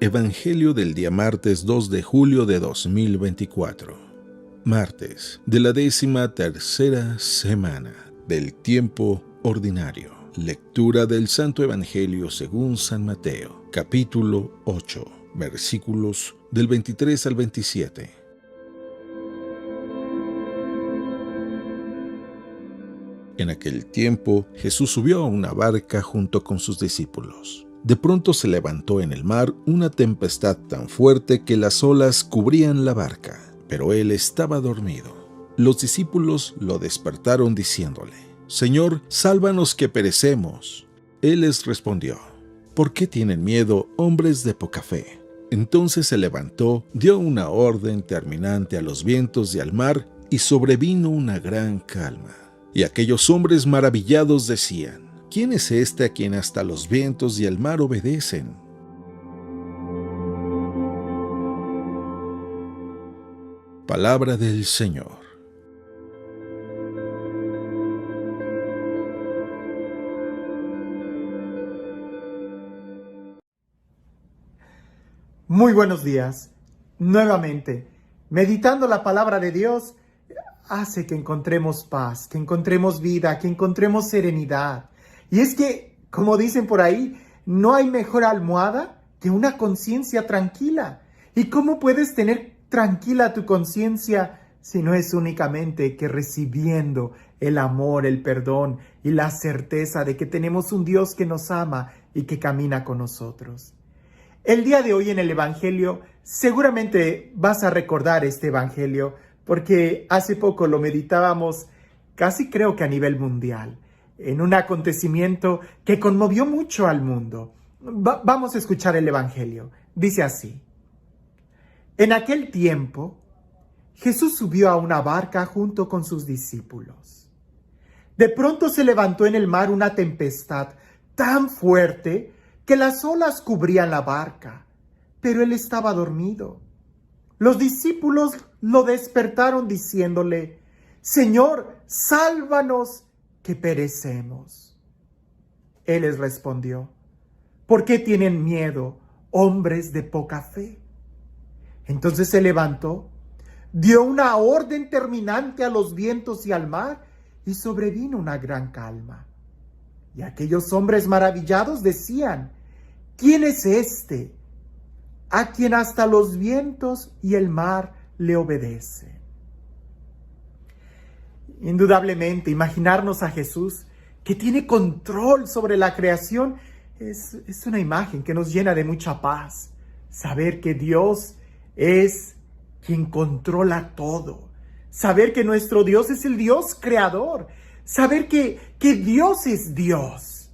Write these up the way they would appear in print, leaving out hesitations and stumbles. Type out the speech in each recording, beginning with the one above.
Evangelio del día martes 2 de julio de 2024. Martes de la 13ª semana del tiempo ordinario. Lectura del Santo Evangelio según San Mateo, capítulo 8, versículos del 23 al 27. En aquel tiempo, Jesús subió a una barca junto con sus discípulos. De pronto se levantó en el mar una tempestad tan fuerte que las olas cubrían la barca, pero él estaba dormido. Los discípulos lo despertaron diciéndole: «Señor, sálvanos que perecemos». Él les respondió: «¿Por qué tienen miedo, hombres de poca fe?». Entonces se levantó, dio una orden terminante a los vientos y al mar, y sobrevino una gran calma. Y aquellos hombres maravillados decían: «¿Quién es este a quien hasta los vientos y el mar obedecen?». Palabra del Señor. Muy buenos días. Nuevamente, meditando la palabra de Dios hace que encontremos paz, que encontremos vida, que encontremos serenidad. Y es que, como dicen por ahí, no hay mejor almohada que una conciencia tranquila. ¿Y cómo puedes tener tranquila tu conciencia si no es únicamente que recibiendo el amor, el perdón y la certeza de que tenemos un Dios que nos ama y que camina con nosotros? El día de hoy en el Evangelio, seguramente vas a recordar este Evangelio porque hace poco lo meditábamos casi creo que a nivel mundial, en un acontecimiento que conmovió mucho al mundo. Vamos a escuchar el Evangelio. Dice así: En aquel tiempo, Jesús subió a una barca junto con sus discípulos. De pronto se levantó en el mar una tempestad tan fuerte que las olas cubrían la barca, pero él estaba dormido. Los discípulos lo despertaron diciéndole: «Señor, sálvanos que perecemos». Él les respondió: «¿Por qué tienen miedo, hombres de poca fe?». Entonces se levantó, dio una orden terminante a los vientos y al mar, y sobrevino una gran calma. Y aquellos hombres maravillados decían: «¿Quién es este, a quien hasta los vientos y el mar le obedecen?». Indudablemente, imaginarnos a Jesús, que tiene control sobre la creación, es una imagen que nos llena de mucha paz. Saber que Dios es quien controla todo. Saber que nuestro Dios es el Dios creador. Saber que Dios es Dios.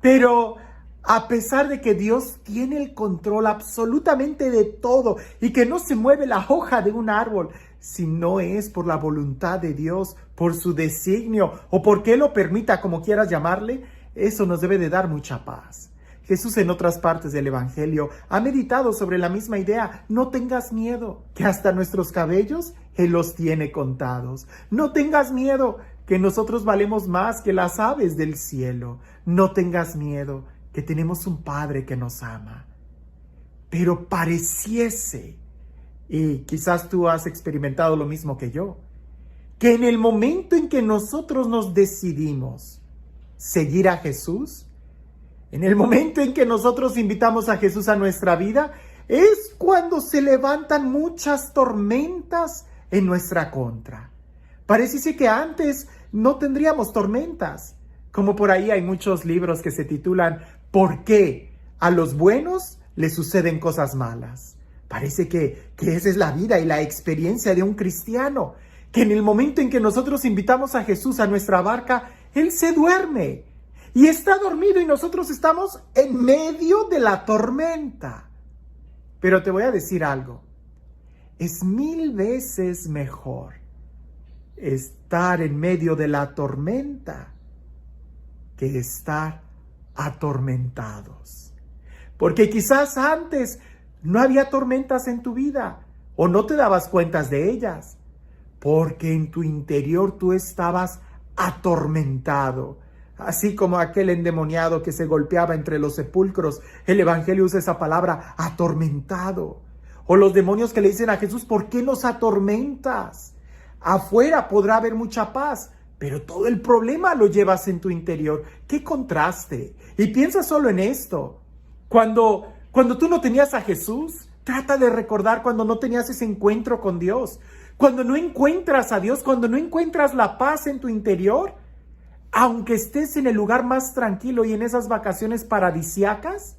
Pero a pesar de que Dios tiene el control absolutamente de todo y que no se mueve la hoja de un árbol si no es por la voluntad de Dios, por su designio o porque Él lo permita, como quieras llamarle, eso nos debe de dar mucha paz. Jesús en otras partes del Evangelio ha meditado sobre la misma idea. No tengas miedo, que hasta nuestros cabellos Él los tiene contados. No tengas miedo, que nosotros valemos más que las aves del cielo. No tengas miedo, que tenemos un Padre que nos ama. Pero pareciese, y quizás tú has experimentado lo mismo que yo, que en el momento en que nosotros nos decidimos seguir a Jesús, en el momento en que nosotros invitamos a Jesús a nuestra vida, es cuando se levantan muchas tormentas en nuestra contra. Parece que antes no tendríamos tormentas. Como por ahí hay muchos libros que se titulan ¿Por qué a los buenos les suceden cosas malas? Parece que esa es la vida y la experiencia de un cristiano, que en el momento en que nosotros invitamos a Jesús a nuestra barca, Él se duerme y está dormido y nosotros estamos en medio de la tormenta. Pero te voy a decir algo, es 1000 veces mejor estar en medio de la tormenta que estar atormentados. Porque quizás antes no había tormentas en tu vida o no te dabas cuentas de ellas, porque en tu interior tú estabas atormentado, Así como aquel endemoniado que se golpeaba entre los sepulcros, el Evangelio usa esa palabra, atormentado. O los demonios que le dicen a Jesús, ¿por qué nos atormentas? Afuera podrá haber mucha paz, pero todo el problema lo llevas en tu interior. ¡Qué contraste! Y piensa solo en esto. Cuando tú no tenías a Jesús, trata de recordar cuando no tenías ese encuentro con Dios. Cuando no encuentras a Dios, cuando no encuentras la paz en tu interior, aunque estés en el lugar más tranquilo y en esas vacaciones paradisíacas,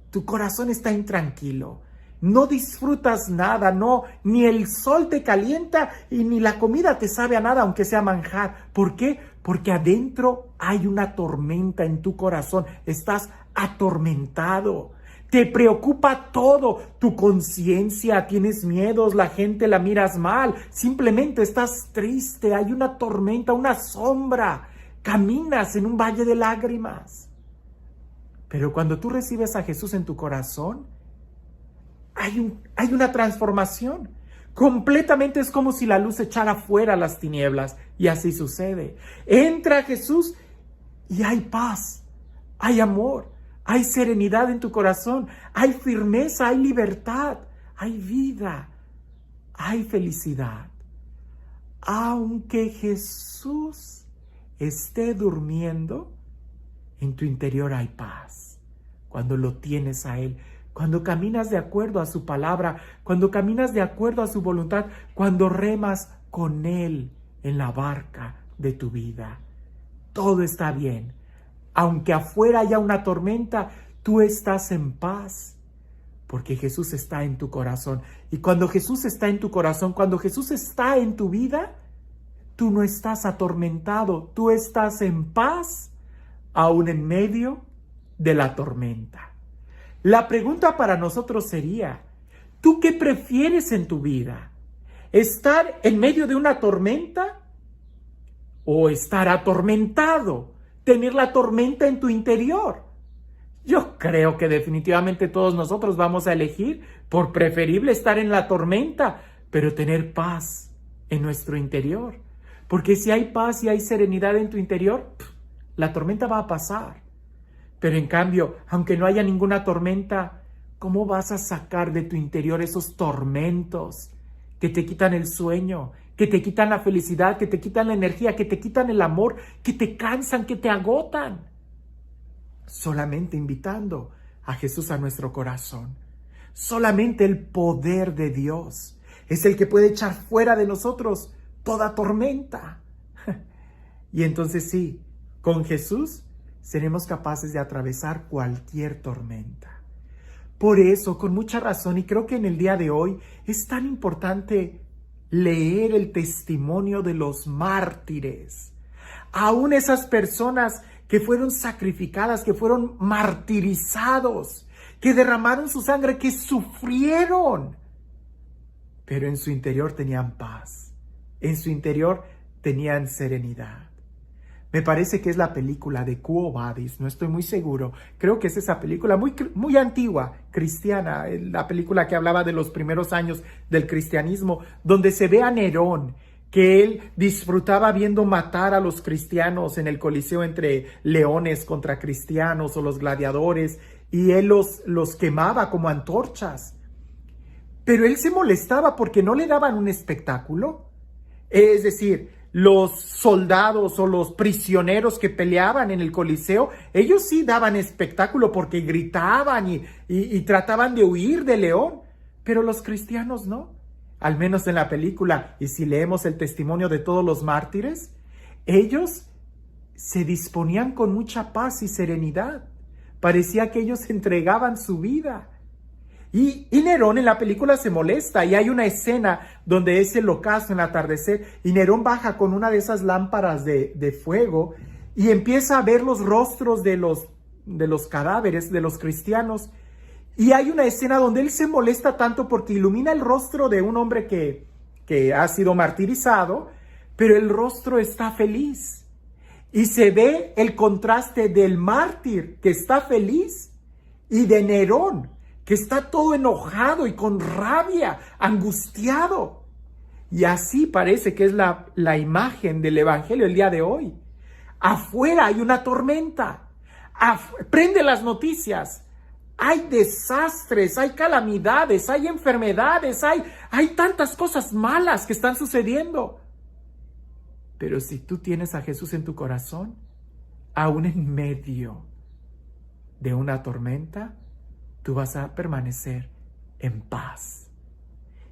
tu corazón está intranquilo. No disfrutas nada, ni el sol te calienta y ni la comida te sabe a nada, aunque sea manjar. ¿Por qué? Porque adentro hay una tormenta en tu corazón. Estás atormentado. Te preocupa todo. Tu conciencia, tienes miedos, la gente la miras mal. Simplemente estás triste. Hay una tormenta, una sombra. Caminas en un valle de lágrimas. Pero cuando tú recibes a Jesús en tu corazón, hay una transformación. Completamente es como si la luz echara fuera las tinieblas. Y así sucede. Entra Jesús y hay paz, hay amor, hay serenidad en tu corazón, hay firmeza, hay libertad, hay vida, hay felicidad. Aunque Jesús esté durmiendo, en tu interior hay paz. Cuando lo tienes a Él, cuando caminas de acuerdo a su palabra, cuando caminas de acuerdo a su voluntad, cuando remas con Él en la barca de tu vida, todo está bien. Aunque afuera haya una tormenta, tú estás en paz, porque Jesús está en tu corazón. Y cuando Jesús está en tu corazón, cuando Jesús está en tu vida, tú no estás atormentado, tú estás en paz, aún en medio de la tormenta. La pregunta para nosotros sería, ¿tú qué prefieres en tu vida? ¿Estar en medio de una tormenta o estar atormentado? Tener la tormenta en tu interior. Yo creo que definitivamente todos nosotros vamos a elegir por preferible estar en la tormenta, pero tener paz en nuestro interior. Porque si hay paz y hay serenidad en tu interior, la tormenta va a pasar. Pero en cambio, aunque no haya ninguna tormenta, ¿cómo vas a sacar de tu interior esos tormentos que te quitan el sueño, que te quitan la felicidad, que te quitan la energía, que te quitan el amor, que te cansan, que te agotan? Solamente invitando a Jesús a nuestro corazón. Solamente el poder de Dios es el que puede echar fuera de nosotros toda tormenta. Y entonces sí, con Jesús seremos capaces de atravesar cualquier tormenta. Por eso, con mucha razón, y creo que en el día de hoy es tan importante leer el testimonio de los mártires. Aún esas personas que fueron sacrificadas, que fueron martirizados, que derramaron su sangre, que sufrieron. Pero en su interior tenían paz. En su interior tenían serenidad. Me parece que es la película de Quo Vadis, no estoy muy seguro. Creo que es esa película muy antigua, cristiana, la película que hablaba de los primeros años del cristianismo, donde se ve a Nerón, que él disfrutaba viendo matar a los cristianos en el Coliseo entre leones contra cristianos o los gladiadores, y él los quemaba como antorchas. Pero él se molestaba porque no le daban un espectáculo. Es decir, los soldados o los prisioneros que peleaban en el Coliseo, ellos sí daban espectáculo porque gritaban y trataban de huir del león, pero los cristianos no. Al menos en la película, y si leemos el testimonio de todos los mártires, ellos se disponían con mucha paz y serenidad. Parecía que ellos entregaban su vida. Y Nerón en la película se molesta, y hay una escena donde es el ocaso en el atardecer y Nerón baja con una de esas lámparas de fuego y empieza a ver los rostros de los cadáveres de los cristianos, y hay una escena donde él se molesta tanto porque ilumina el rostro de un hombre que ha sido martirizado, pero el rostro está feliz y se ve el contraste del mártir que está feliz y de Nerón, que está todo enojado y con rabia, angustiado. Y así parece que es la imagen del Evangelio el día de hoy. Afuera hay una tormenta. Prende las noticias. Hay desastres, hay calamidades, hay enfermedades, hay tantas cosas malas que están sucediendo. Pero si tú tienes a Jesús en tu corazón, aún en medio de una tormenta, tú vas a permanecer en paz.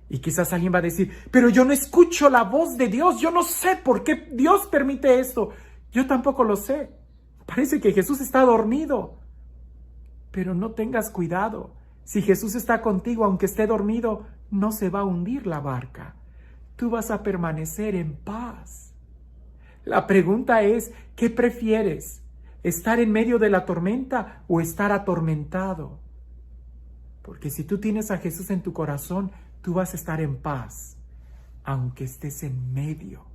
Y quizás alguien va a decir, pero yo no escucho la voz de Dios, yo no sé por qué Dios permite esto. Yo tampoco lo sé. Parece que Jesús está dormido. Pero no tengas cuidado. Si Jesús está contigo, aunque esté dormido, no se va a hundir la barca. Tú vas a permanecer en paz. La pregunta es, ¿qué prefieres? ¿Estar en medio de la tormenta o estar atormentado? Porque si tú tienes a Jesús en tu corazón, tú vas a estar en paz, aunque estés en medio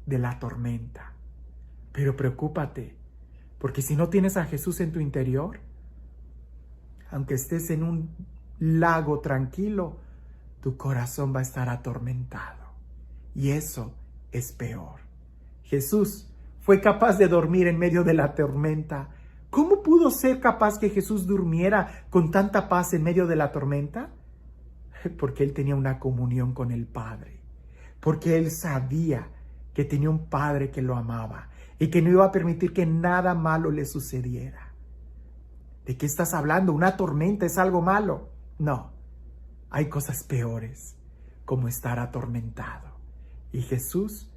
de la tormenta. Pero preocúpate, porque si no tienes a Jesús en tu interior, aunque estés en un lago tranquilo, tu corazón va a estar atormentado. Y eso es peor. Jesús fue capaz de dormir en medio de la tormenta. ¿Cómo pudo ser capaz que Jesús durmiera con tanta paz en medio de la tormenta? Porque Él tenía una comunión con el Padre. Porque Él sabía que tenía un Padre que lo amaba y que no iba a permitir que nada malo le sucediera. ¿De qué estás hablando? ¿Una tormenta es algo malo? No, hay cosas peores, como estar atormentado. Y Jesús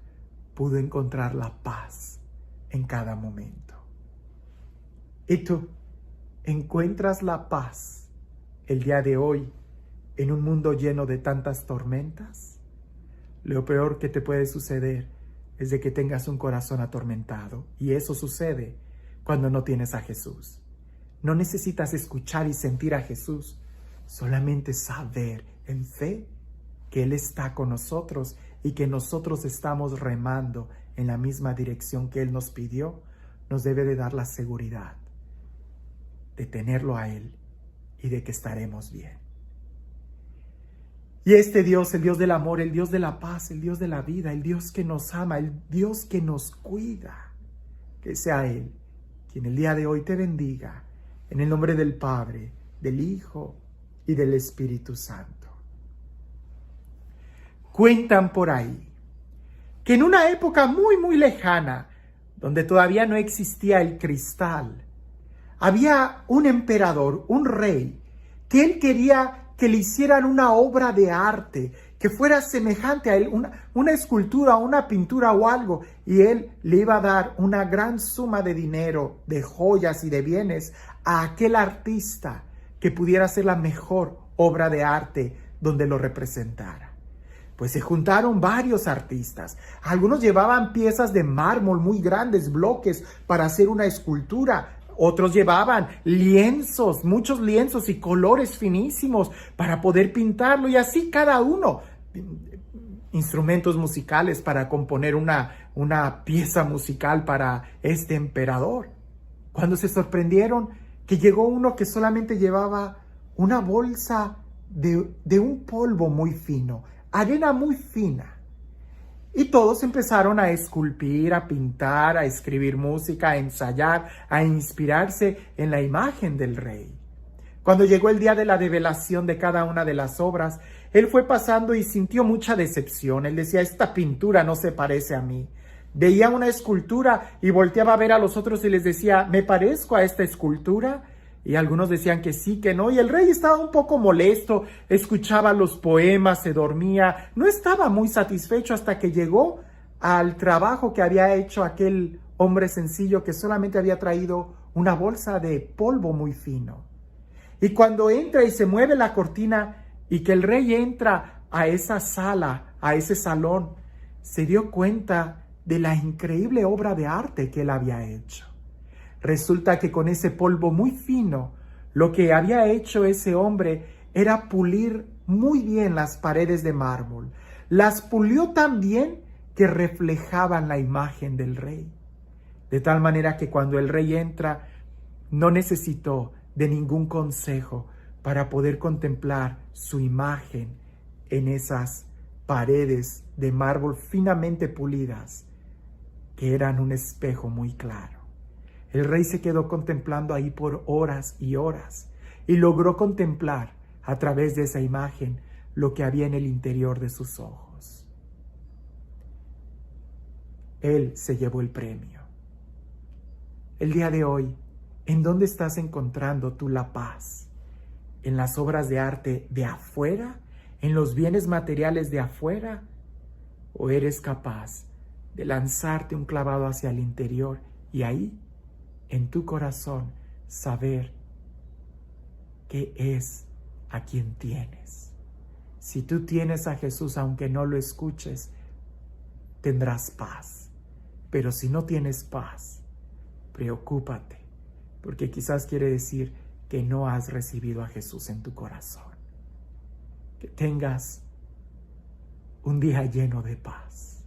pudo encontrar la paz en cada momento. ¿Y tú encuentras la paz el día de hoy en un mundo lleno de tantas tormentas? Lo peor que te puede suceder es de que tengas un corazón atormentado. Y eso sucede cuando no tienes a Jesús. No necesitas escuchar y sentir a Jesús, solamente saber en fe que Él está con nosotros y que nosotros estamos remando en la misma dirección que Él nos pidió, nos debe de dar la seguridad de tenerlo a Él y de que estaremos bien. Y este Dios, el Dios del amor, el Dios de la paz, el Dios de la vida, el Dios que nos ama, el Dios que nos cuida, que sea Él quien el día de hoy te bendiga. En el nombre del Padre, del Hijo y del Espíritu Santo. Cuentan por ahí que en una época muy lejana, donde todavía no existía el cristal, había un emperador, un rey, que él quería que le hicieran una obra de arte, que fuera semejante a él, una escultura, una pintura o algo, y él le iba a dar una gran suma de dinero, de joyas y de bienes a aquel artista que pudiera hacer la mejor obra de arte donde lo representara. Pues se juntaron varios artistas. Algunos llevaban piezas de mármol muy grandes, bloques, para hacer una escultura. Otros llevaban lienzos, muchos lienzos y colores finísimos para poder pintarlo, y así cada uno. Instrumentos musicales para componer una pieza musical para este emperador. Cuando se sorprendieron que llegó uno que solamente llevaba una bolsa de un polvo muy fino, arena muy fina. Y todos empezaron a esculpir, a pintar, a escribir música, a ensayar, a inspirarse en la imagen del rey. Cuando llegó el día de la develación de cada una de las obras, él fue pasando y sintió mucha decepción. Él decía, esta pintura no se parece a mí. Veía una escultura y volteaba a ver a los otros y les decía, ¿me parezco a esta escultura? Y algunos decían que sí, que no, y el rey estaba un poco molesto, escuchaba los poemas, se dormía, no estaba muy satisfecho hasta que llegó al trabajo que había hecho aquel hombre sencillo que solamente había traído una bolsa de polvo muy fino. Y cuando entra y se mueve la cortina y que el rey entra a esa sala, a ese salón, se dio cuenta de la increíble obra de arte que él había hecho. Resulta que con ese polvo muy fino, lo que había hecho ese hombre era pulir muy bien las paredes de mármol. Las pulió tan bien que reflejaban la imagen del rey. De tal manera que cuando el rey entra, no necesitó de ningún consejo para poder contemplar su imagen en esas paredes de mármol finamente pulidas que eran un espejo muy claro. El rey se quedó contemplando ahí por horas y horas y logró contemplar a través de esa imagen lo que había en el interior de sus ojos. Él se llevó el premio. El día de hoy, ¿en dónde estás encontrando tú la paz? ¿En las obras de arte de afuera? ¿En los bienes materiales de afuera? ¿O eres capaz de lanzarte un clavado hacia el interior y ahí, en tu corazón, saber qué es a quien tienes? Si tú tienes a Jesús, aunque no lo escuches, tendrás paz. Pero si no tienes paz, preocúpate, porque quizás quiere decir que no has recibido a Jesús en tu corazón. Que tengas un día lleno de paz.